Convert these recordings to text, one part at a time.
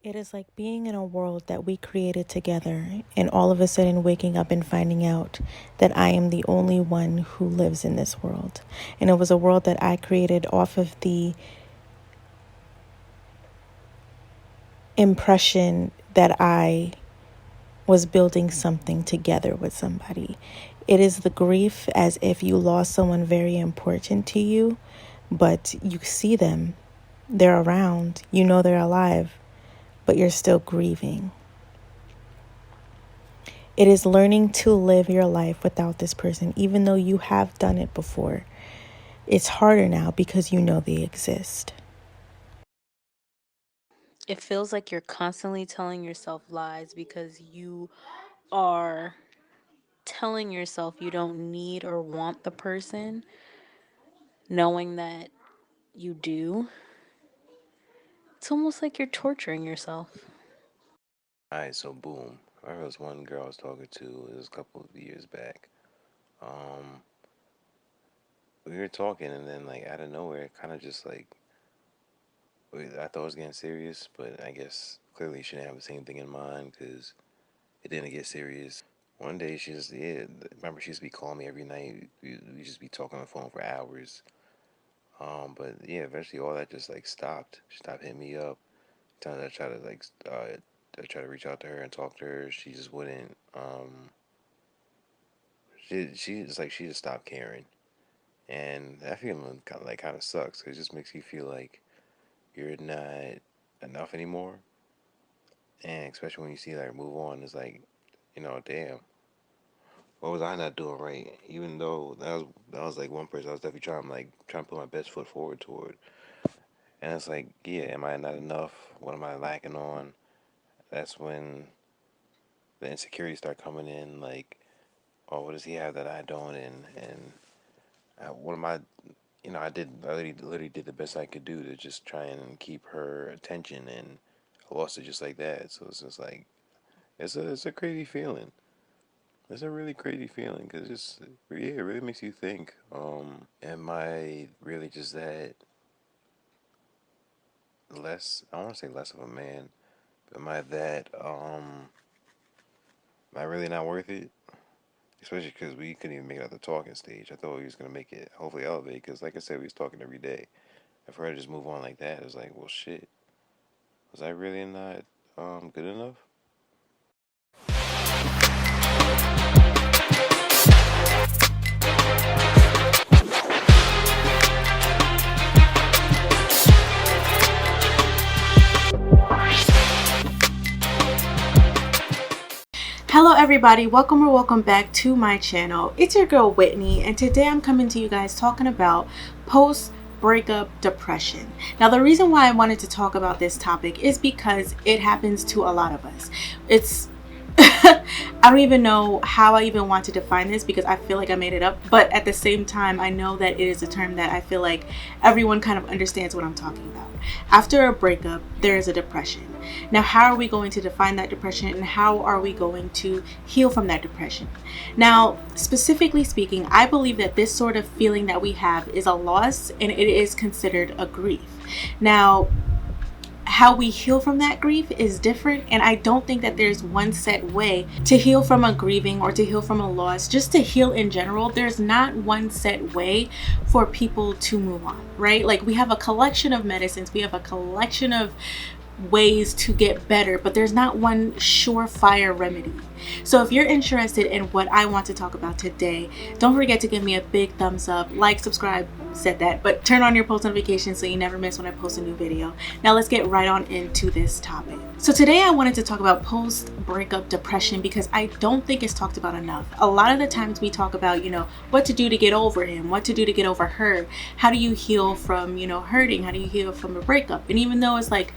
It is like being in a world that we created together and all of a sudden waking up and finding out that I am the only one who lives in this world. And it was a world that I created off of the impression that I was building something together with somebody. It is the grief as if you lost someone very important to you, but you see them, they're around, you know they're alive, but you're still grieving. It is learning to live your life without this person, even though you have done it before. It's harder now because you know they exist. It feels like you're constantly telling yourself lies because you are telling yourself you don't need or want the person, knowing that you do. It's almost like you're torturing yourself. Alright, so boom. There was one girl I was talking to, it was a couple of years back. Um, we were talking, and then, like, out of nowhere, it kind of just, like, I thought it was getting serious, but I guess clearly she didn't have the same thing in mind, because it didn't get serious. One day, she just, yeah, remember, she used to be calling me every night. We just be talking on the phone for hours. But yeah, eventually all that just, like, stopped. She stopped hitting me up. Times I tried to, like, I tried to reach out to her and talk to her, she just wouldn't. She just like she just stopped caring, and that feeling kind of sucks. 'Cause it just makes you feel like you're not enough anymore, and especially when you see like move on, it's like, damn, what was I not doing right? Even though that was like one person I was definitely trying to put my best foot forward toward, and it's like, yeah, am I not enough? What am I lacking on? That's when the insecurities start coming in, like, oh, what does he have that I don't, and what am I I literally did the best I could do to just try and keep her attention, and I lost it just like that. So it's just like it's a crazy feeling. It's a really crazy feeling because just yeah, it really makes you think. Am I really just that less? I want to say less of a man. But am I that? Am I really not worth it? Especially because we couldn't even make it out the talking stage. I thought we was gonna make it, hopefully elevate. Because like I said, we was talking every day. And for her to just move on like that, it's like, well, shit. Was I really not good enough? Hello everybody, welcome or welcome back to my channel. It's your girl Whitney, and today I'm coming to you guys talking about post breakup depression. Now the reason why I wanted to talk about this topic is because it happens to a lot of us. It's I don't even know how I even want to define this because I feel like I made it up, but at the same time I know that it is a term that I feel like everyone kind of understands what I'm talking about. After a breakup, there is a depression. Now, how are we going to define that depression and how are we going to heal from that depression? Now, specifically speaking, I believe that this sort of feeling that we have is a loss and it is considered a grief. Now, how we heal from that grief is different, and I don't think that there's one set way to heal from a grieving or to heal from a loss. Just to heal in general, there's not one set way for people to move on, right? Like, we have a collection of medicines, we have a collection of ways to get better, but there's not one surefire remedy. So if you're interested in what I want to talk about today, don't forget to give me a big thumbs up, like, subscribe, said that, but turn on your post notifications so you never miss when I post a new video. Now let's get right on into this topic. So today I wanted to talk about post breakup depression because I don't think it's talked about enough. A lot of the times we talk about, what to do to get over him, what to do to get over her, how do you heal from, hurting, how do you heal from a breakup? And even though it's like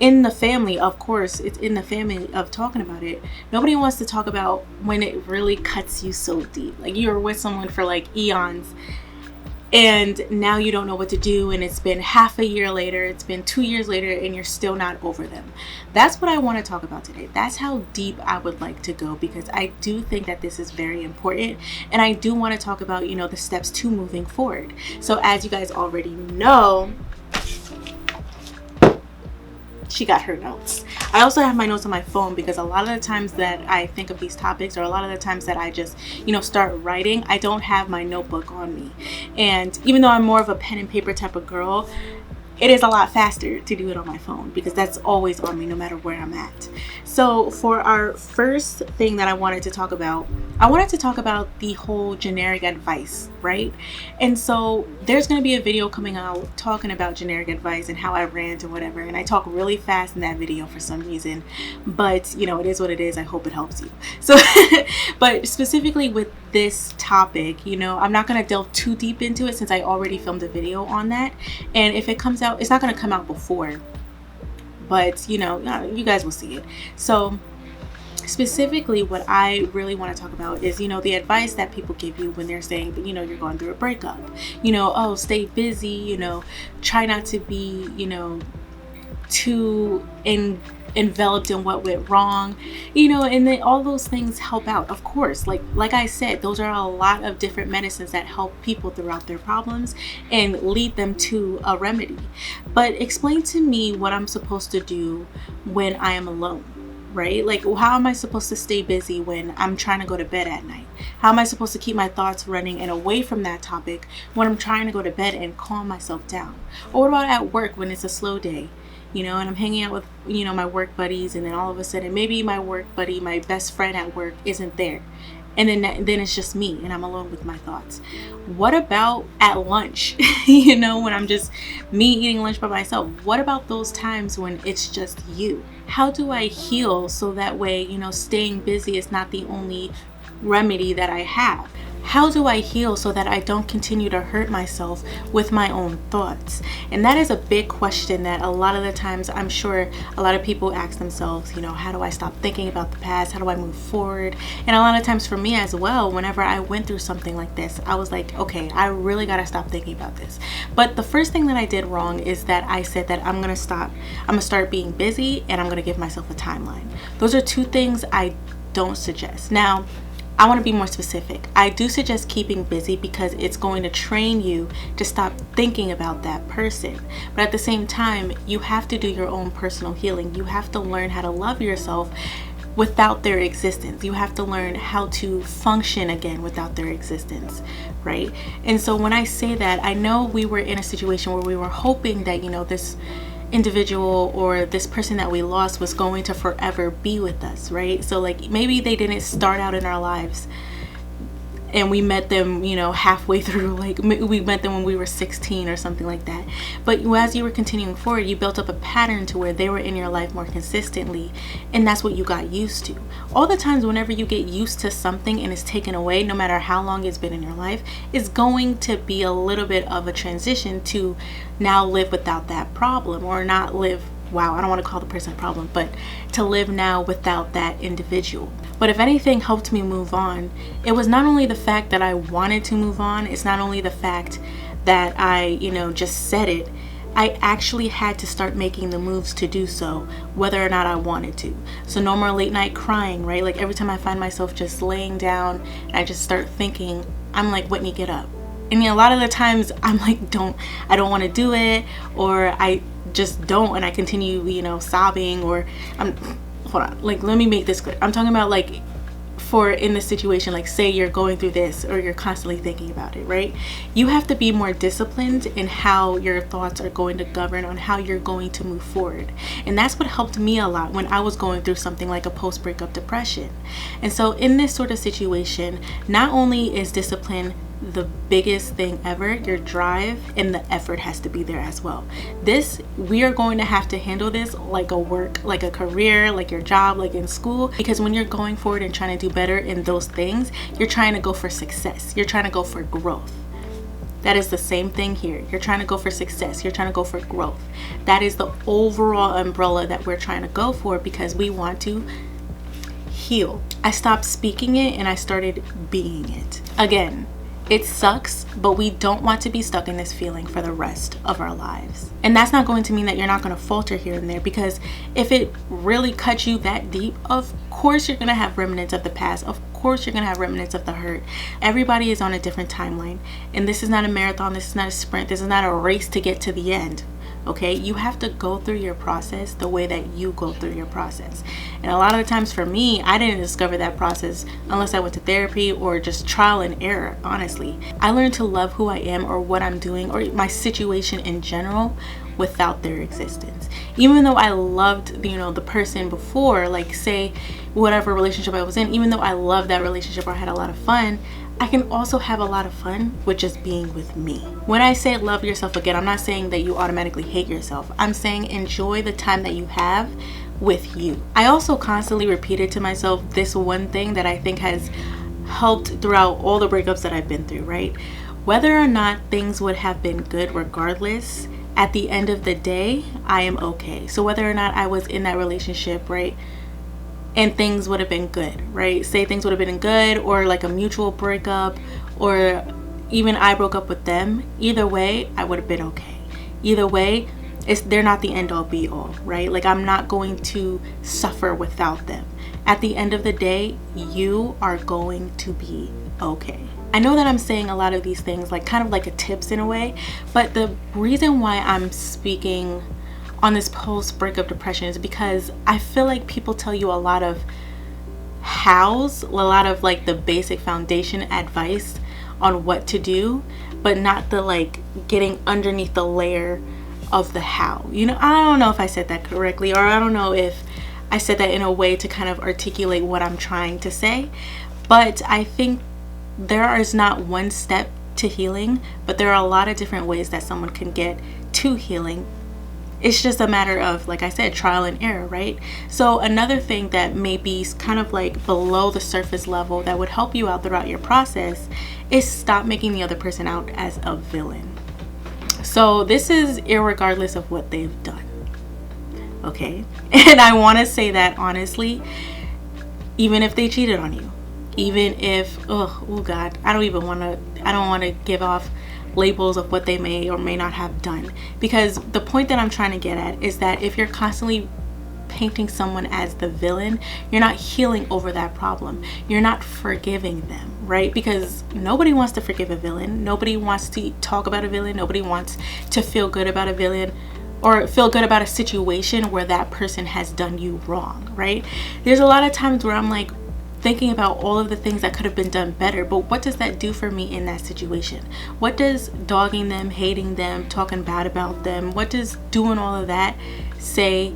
in the family, of course, it's in the family of talking about it, nobody wants to talk about when it really cuts you so deep. Like, you were with someone for like eons and now you don't know what to do, and it's been half a year later, it's been 2 years later, and you're still not over them. That's what I want to talk about today. That's how deep I would like to go, because I do think that this is very important, and I do want to talk about the steps to moving forward. So as you guys already know, she got her notes. I also have my notes on my phone because a lot of the times that I think of these topics, or a lot of the times that I just, start writing, I don't have my notebook on me. And even though I'm more of a pen and paper type of girl, it is a lot faster to do it on my phone because that's always on me no matter where I'm at. So for our first thing that I wanted to talk about the whole generic advice, right? And so there's going to be a video coming out talking about generic advice and how I rant and whatever. And I talk really fast in that video for some reason, but it is what it is. I hope it helps you. So, but specifically with this topic, I'm not going to delve too deep into it since I already filmed a video on that. And if it comes out, it's not going to come out before, but you guys will see it. So specifically what I really want to talk about is the advice that people give you when they're saying that you're going through a breakup. Oh, stay busy, try not to be too enveloped in what went wrong, and then all those things help out, of course. Like I said, those are a lot of different medicines that help people throughout their problems and lead them to a remedy. But explain to me what I'm supposed to do when I am alone, right? Like, how am I supposed to stay busy when I'm trying to go to bed at night? How am I supposed to keep my thoughts running and away from that topic when I'm trying to go to bed and calm myself down? Or what about at work when it's a slow day? And I'm hanging out with, my work buddies, and then all of a sudden, maybe my work buddy, my best friend at work isn't there. And then it's just me and I'm alone with my thoughts. What about at lunch? When I'm just me eating lunch by myself? What about those times when it's just you? How do I heal so that way, staying busy is not the only remedy that I have? How do I heal so that I don't continue to hurt myself with my own thoughts? And that is a big question that a lot of the times I'm sure a lot of people ask themselves, how do I stop thinking about the past? How do I move forward? And a lot of times for me as well, whenever I went through something like this, I was like, okay, I really got to stop thinking about this. But the first thing that I did wrong is that I said that I'm going to start being busy and I'm going to give myself a timeline. Those are two things I don't suggest. Now, I want to be more specific. I do suggest keeping busy because it's going to train you to stop thinking about that person. But at the same time, you have to do your own personal healing. You have to learn how to love yourself without their existence. You have to learn how to function again without their existence, right? And so when I say that, I know we were in a situation where we were hoping that, this individual or this person that we lost was going to forever be with us, right? So like maybe they didn't start out in our lives and we met them, halfway through, like we met them when we were 16 or something like that. But as you were continuing forward, you built up a pattern to where they were in your life more consistently, and that's what you got used to. All the times whenever you get used to something and it's taken away, no matter how long it's been in your life, it's going to be a little bit of a transition to now live without that problem, or not live, wow, I don't want to call the person a problem, but to live now without that individual. But if anything helped me move on, it was not only the fact that I wanted to move on, it's not only the fact that I, just said it, I actually had to start making the moves to do so, whether or not I wanted to. So no more late night crying, right? Like every time I find myself just laying down and I just start thinking, I'm like, Whitney, get up. And a lot of the times I'm like, I don't want to do it, or I just don't, and I continue, sobbing, or hold on, like, let me make this clear. I'm talking about like, for in this situation, like say you're going through this or you're constantly thinking about it, right? You have to be more disciplined in how your thoughts are going to govern on how you're going to move forward. And that's what helped me a lot when I was going through something like a post-breakup depression. And so in this sort of situation, not only is discipline the biggest thing ever, your drive and the effort has to be there as well. We are going to have to handle this like a work, like a career, like your job, like in school, because when you're going forward and trying to do better in those things, you're trying to go for success. You're trying to go for growth. That is the same thing here. You're trying to go for success. You're trying to go for growth. That is the overall umbrella that we're trying to go for because we want to heal. I stopped speaking it and I started being it. Again, it sucks, but we don't want to be stuck in this feeling for the rest of our lives. And that's not going to mean that you're not going to falter here and there, because if it really cuts you that deep, of course you're going to have remnants of the past. Of course you're going to have remnants of the hurt. Everybody is on a different timeline. And this is not a marathon. This is not a sprint. This is not a race to get to the end. Okay, you have to go through your process the way that you go through your process. And a lot of the times for me, I didn't discover that process unless I went to therapy or just trial and error, honestly. I learned to love who I am or what I'm doing or my situation in general without their existence. Even though I loved, the person before, like say whatever relationship I was in, even though I loved that relationship or I had a lot of fun, I can also have a lot of fun with just being with me. When I say love yourself again, I'm not saying that you automatically hate yourself. I'm saying enjoy the time that you have with you. I also constantly repeated to myself this one thing that I think has helped throughout all the breakups that I've been through, right? Whether or not things would have been good regardless, at the end of the day, I am okay. So whether or not I was in that relationship, right, and things would have been good, right? Say things would have been good or like a mutual breakup or even I broke up with them. Either way, I would have been okay. Either way, they're not the end all be all, right? Like I'm not going to suffer without them. At the end of the day, you are going to be okay. I know that I'm saying a lot of these things like kind of like a tips in a way, but the reason why I'm speaking on this post breakup depression is because I feel like people tell you a lot of hows, a lot of like the basic foundation advice on what to do, but not the like getting underneath the layer of the how. I don't know if I said that correctly, or I don't know if I said that in a way to kind of articulate what I'm trying to say, but I think there is not one step to healing, but there are a lot of different ways that someone can get to healing. It's just a matter of, like I said, trial and error, right? So another thing that may be kind of like below the surface level that would help you out throughout your process is stop making the other person out as a villain. So this is irregardless of what they've done, okay? And I want to say that honestly, even if they cheated on you, even if, oh God, I don't want to give off labels of what they may or may not have done, because the point that I'm trying to get at is that if you're constantly painting someone as the villain, you're not healing over that problem. You're not forgiving them, right? Because nobody wants to forgive a villain. Nobody wants to talk about a villain. Nobody wants to feel good about a villain or feel good about a situation where that person has done you wrong, right? There's a lot of times where I'm like thinking about all of the things that could have been done better, but what does that do for me in that situation? What does dogging them, hating them, talking bad about them, what does doing all of that say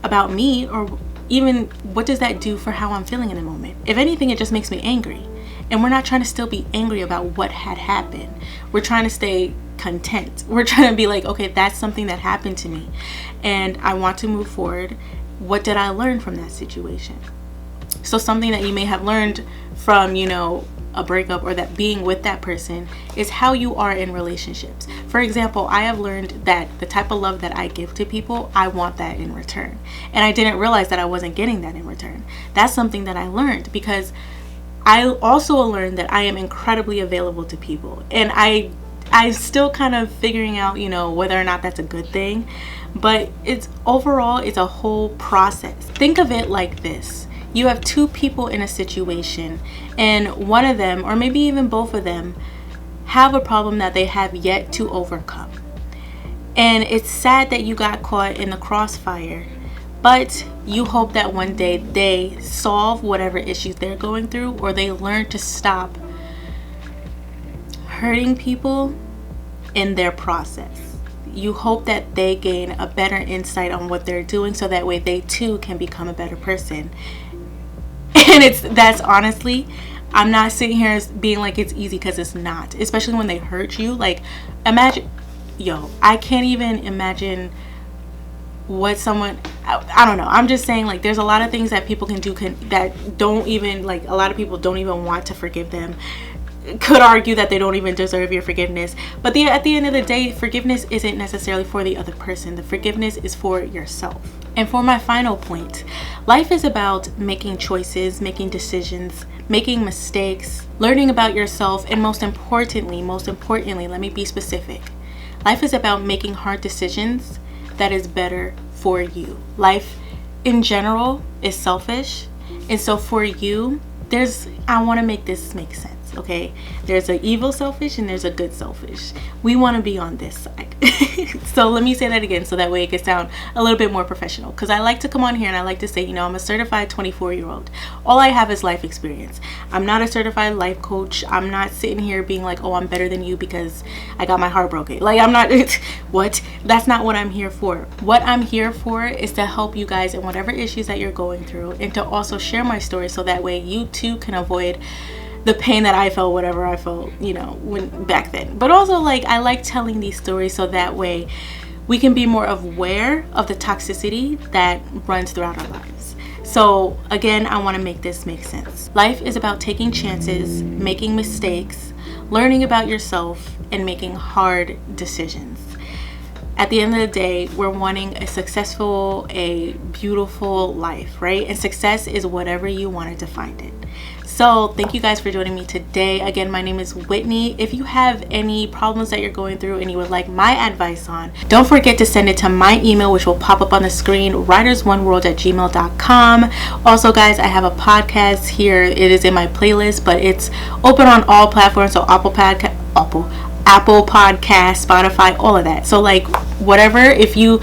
about me, or even what does that do for how I'm feeling in the moment? If anything, it just makes me angry. And we're not trying to still be angry about what had happened. We're trying to stay content. We're trying to be like, okay, that's something that happened to me and I want to move forward. What did I learn from that situation? So something that you may have learned from, a breakup or that being with that person is how you are in relationships. For example, I have learned that the type of love that I give to people, I want that in return. And I didn't realize that I wasn't getting that in return. That's something that I learned because I also learned that I am incredibly available to people. And I'm still kind of figuring out, whether or not that's a good thing. But it's a whole process. Think of it like this. You have two people in a situation and one of them, or maybe even both of them, have a problem that they have yet to overcome. And it's sad that you got caught in the crossfire, but you hope that one day they solve whatever issues they're going through, or they learn to stop hurting people in their process. You hope that they gain a better insight on what they're doing so that way they too can become a better person. And that's honestly, I'm not sitting here being like it's easy, because it's not, especially when they hurt you. Like imagine, I can't even imagine what someone, I don't know, I'm just saying, like, there's a lot of things that people can do that don't even, like, a lot of people don't even want to forgive them, could argue that they don't even deserve your forgiveness. But at the end of the day, forgiveness isn't necessarily for the other person. The forgiveness is for yourself. And for my final point, life is about making choices, making decisions, making mistakes, learning about yourself, and most importantly, let me be specific. Life is about making hard decisions that is better for you. Life in general is selfish. And so for you, I want to make this make sense. sides, okay? There's an evil selfish and there's a good selfish. We want to be on this side. So let me say that again so that way it can sound a little bit more professional, because I like to come on here and I like to say, you know, I'm a certified 24-year-old. All I have is life experience. I'm not a certified life coach. I'm not sitting here being like, oh, I'm better than you because I got my heart broken. Like, I'm not what? That's not what I'm here for. What I'm here for is to help you guys in whatever issues that you're going through, and to also share my story so that way you too can avoid the pain that I felt, whatever I felt, you know, when back then. But also, like, I like telling these stories so that way we can be more aware of the toxicity that runs throughout our lives. So again, I want to make this make sense. Life is about taking chances, making mistakes, learning about yourself, and making hard decisions. At the end of the day, we're wanting a successful, a beautiful life, right? And success is whatever you want to define it. So thank you guys for joining me today. Again, my name is Whitney. If you have any problems that you're going through and you would like my advice on, don't forget to send it to my email, which will pop up on the screen, writersoneworld@gmail.com. Also, guys, I have a podcast here. It is in my playlist, but it's open on all platforms. So Apple Podcast, Spotify, all of that. So like whatever, if you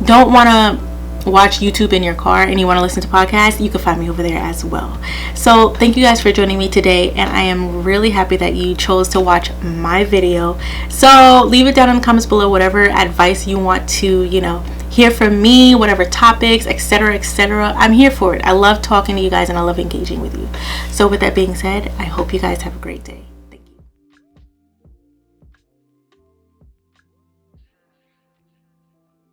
don't want to watch YouTube in your car and you want to listen to podcasts, you can find me over there as well. So thank you guys for joining me today, and I am really happy that you chose to watch my video. So leave it down in the comments below whatever advice you want to, you know, hear from me, whatever topics, etc., etc. I'm here for it. I love talking to you guys and I love engaging with you. So with that being said, I hope you guys have a great day.